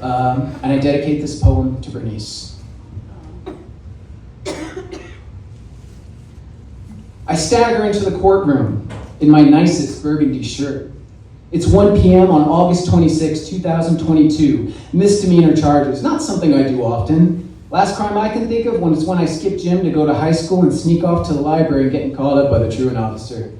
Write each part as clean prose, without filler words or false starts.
And I dedicate this poem to Bernice. I stagger into the courtroom in my nicest burgundy shirt. It's 1 p.m. on August 26, 2022. Misdemeanor charges, not something I do often. Last crime I can think of was when I skipped gym to go to high school and sneak off to the library getting called up by the truant officer.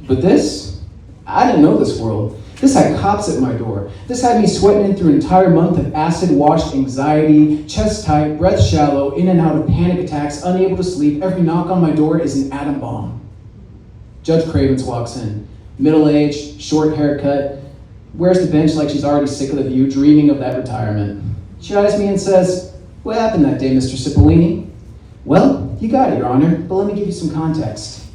But this, I didn't know this world. This had cops at my door. This had me sweating in through an entire month of acid-washed anxiety, chest tight, breath shallow, in and out of panic attacks, unable to sleep. Every knock on my door is an atom bomb. Judge Cravens walks in. Middle-aged, short haircut, wears the bench like she's already sick of the view, dreaming of that retirement. She eyes me and says, "What happened that day, Mr. Cipollini?" "Well, you got it, Your Honor, but let me give you some context.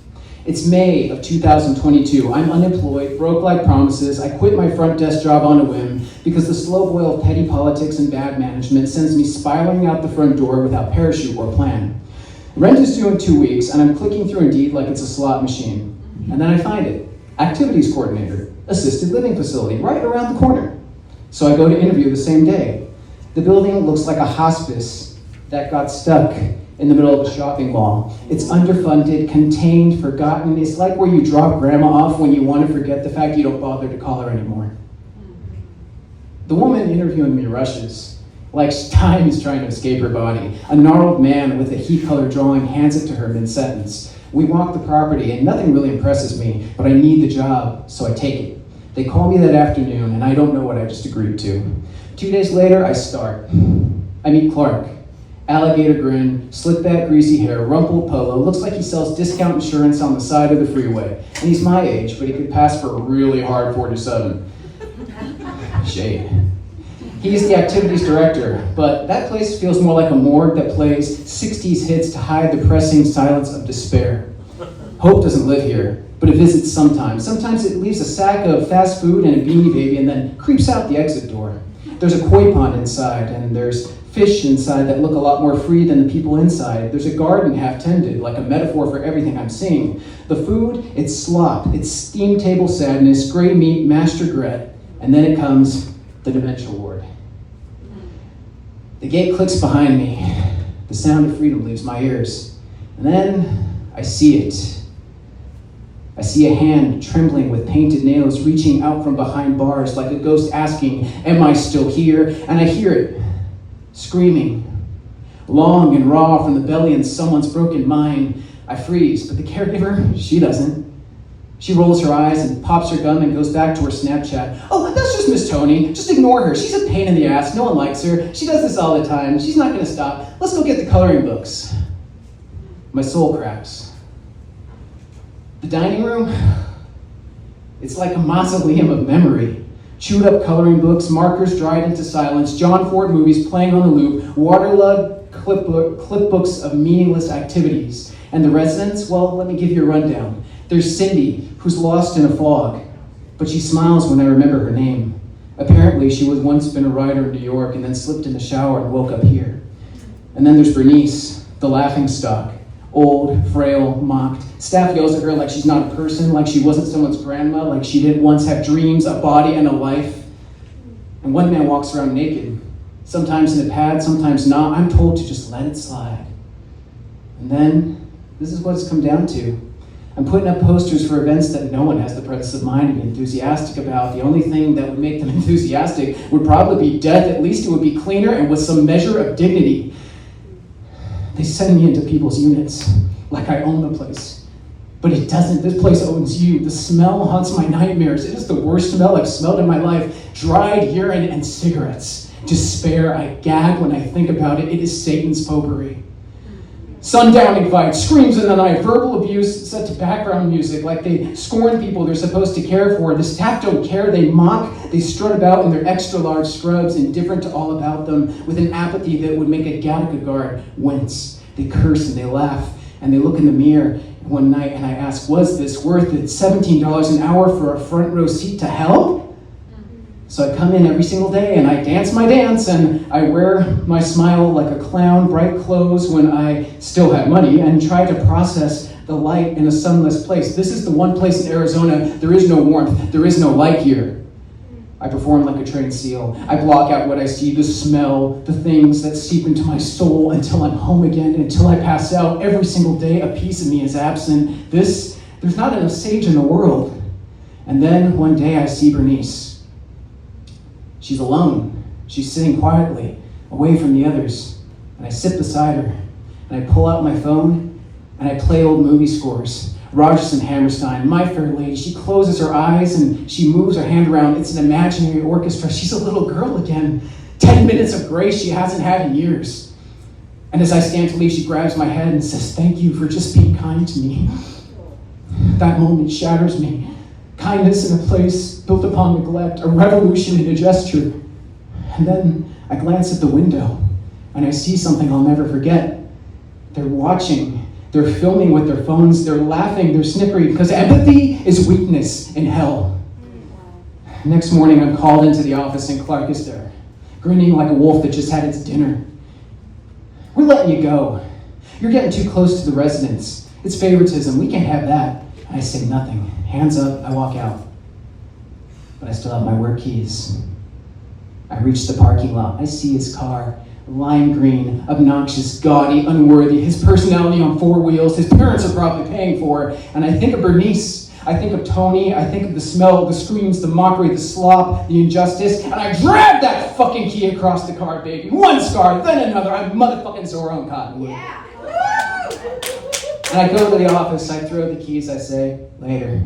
It's May of 2022. I'm unemployed, broke like promises. I quit my front desk job on a whim because the slow boil of petty politics and bad management sends me spiraling out the front door without parachute or plan. Rent is due in 2 weeks, and I'm clicking through Indeed like it's a slot machine. And then I find it. Activities coordinator, assisted living facility, right around the corner. So I go to interview the same day. The building looks like a hospice that got stuck in the middle of a shopping mall. It's underfunded, contained, forgotten. It's like where you drop grandma off when you want to forget the fact you don't bother to call her anymore. The woman interviewing me rushes, like time is trying to escape her body. A gnarled man with a heat-colored drawing hands it to her mid-sentence. We walk the property, and nothing really impresses me, but I need the job, so I take it. They call me that afternoon, and I don't know what I just agreed to. 2 days later, I start. I meet Clark. Alligator grin, slick-back greasy hair, rumpled polo, looks like he sells discount insurance on the side of the freeway. And he's my age, but he could pass for a really hard 47. Shade. He's the activities director, but that place feels more like a morgue that plays 60s hits to hide the pressing silence of despair. Hope doesn't live here, but it visits sometimes. Sometimes it leaves a sack of fast food and a Beanie Baby and then creeps out the exit door. There's a koi pond inside, and there's fish inside that look a lot more free than the people inside. There's a garden half-tended, like a metaphor for everything I'm seeing. The food, it's slop, it's steam table sadness, gray meat, mashed regret, and then it comes the dementia ward. The gate clicks behind me. The sound of freedom leaves my ears. And then I see it. I see a hand trembling with painted nails reaching out from behind bars like a ghost asking, "Am I still here?" And I hear it, screaming, long and raw from the belly in someone's broken mind. I freeze, but the caregiver, she doesn't. She rolls her eyes and pops her gum and goes back to her Snapchat. "Oh, that's just Miss Tony. Just ignore her. She's a pain in the ass. No one likes her. She does this all the time. She's not going to stop. Let's go get the coloring books." My soul cracks. The dining room, it's like a mausoleum of memory. Chewed up coloring books, markers dried into silence, John Ford movies playing on the loop, waterlogged clipbooks of meaningless activities. And the residents, well, let me give you a rundown. There's Cindy, who's lost in a fog, but she smiles when I remember her name. Apparently, she was once been a writer in New York and then slipped in the shower and woke up here. And then there's Bernice, the laughingstock. Old, frail, mocked. Staff yells at her like she's not a person, like she wasn't someone's grandma, like she didn't once have dreams, a body, and a life. And one man walks around naked, sometimes in a pad, sometimes not. I'm told to just let it slide. And then, this is what it's come down to. I'm putting up posters for events that no one has the presence of mind to be enthusiastic about. The only thing that would make them enthusiastic would probably be death. At least it would be cleaner and with some measure of dignity. They send me into people's units, like I own the place. But it doesn't. This place owns you. The smell haunts my nightmares. It is the worst smell I've smelled in my life. Dried urine and cigarettes. Despair. I gag when I think about it. It is Satan's potpourri. Sundowning fights, screams in the night, verbal abuse set to background music like they scorn people they're supposed to care for. The staff don't care, they mock, they strut about in their extra large scrubs, indifferent to all about them, with an apathy that would make a Gattaca guard wince. They curse and they laugh, and they look in the mirror one night and I ask, was this worth it? $17 an hour for a front row seat to hell? So I come in every single day and I dance my dance and I wear my smile like a clown, bright clothes when I still have money, and try to process the light in a sunless place. This is the one place in Arizona there is no warmth, there is no light here. I perform like a trained seal. I block out what I see, the smell, the things that seep into my soul until I'm home again, until I pass out. Every single day, a piece of me is absent. There's not enough sage in the world. And then one day I see Bernice. She's alone. She's sitting quietly, away from the others. And I sit beside her, and I pull out my phone, and I play old movie scores. Rodgers and Hammerstein, My Fair Lady. She closes her eyes and she moves her hand around. It's an imaginary orchestra. She's a little girl again. 10 minutes of grace she hasn't had in years. And as I stand to leave, she grabs my head and says, "Thank you for just being kind to me." That moment shatters me. Kindness in a place built upon neglect, a revolution in a gesture. And then I glance at the window and I see something I'll never forget. They're watching. They're filming with their phones, they're laughing, they're snickering, because empathy is weakness in hell. Next morning, I'm called into the office and Clark is there, grinning like a wolf that just had its dinner. "We're letting you go. You're getting too close to the residents. It's favoritism, we can't have that." I say nothing. Hands up, I walk out. But I still have my work keys. I reach the parking lot. I see his car. Lime green, obnoxious, gaudy, unworthy, his personality on four wheels, his parents are probably paying for. And I think of Bernice, I think of Tony, I think of the smell, the screams, the mockery, the slop, the injustice, and I drag that fucking key across the car, baby. One scar, then another. I'm motherfucking Zorro in Cottonwood. Yeah. And I go to the office, I throw the keys, I say, "Later."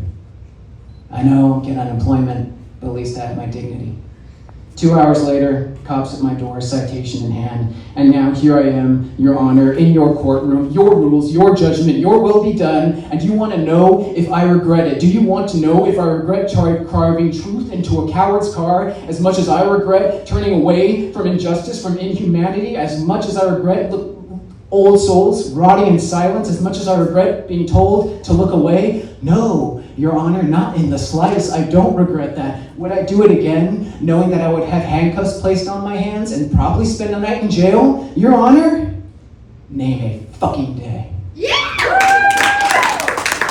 I know, get unemployment, but at least I have my dignity. 2 hours later, cops at my door, citation in hand, and now here I am, Your Honor, in your courtroom, your rules, your judgment, your will be done, and you want to know if I regret it. Do you want to know if I regret carving truth into a coward's car as much as I regret turning away from injustice, from inhumanity, as much as I regret old souls rotting in silence, as much as I regret being told to look away? No, Your Honor, not in the slightest. I don't regret that. Would I do it again, knowing that I would have handcuffs placed on my hands and probably spend a night in jail? Your Honor? Name a fucking day.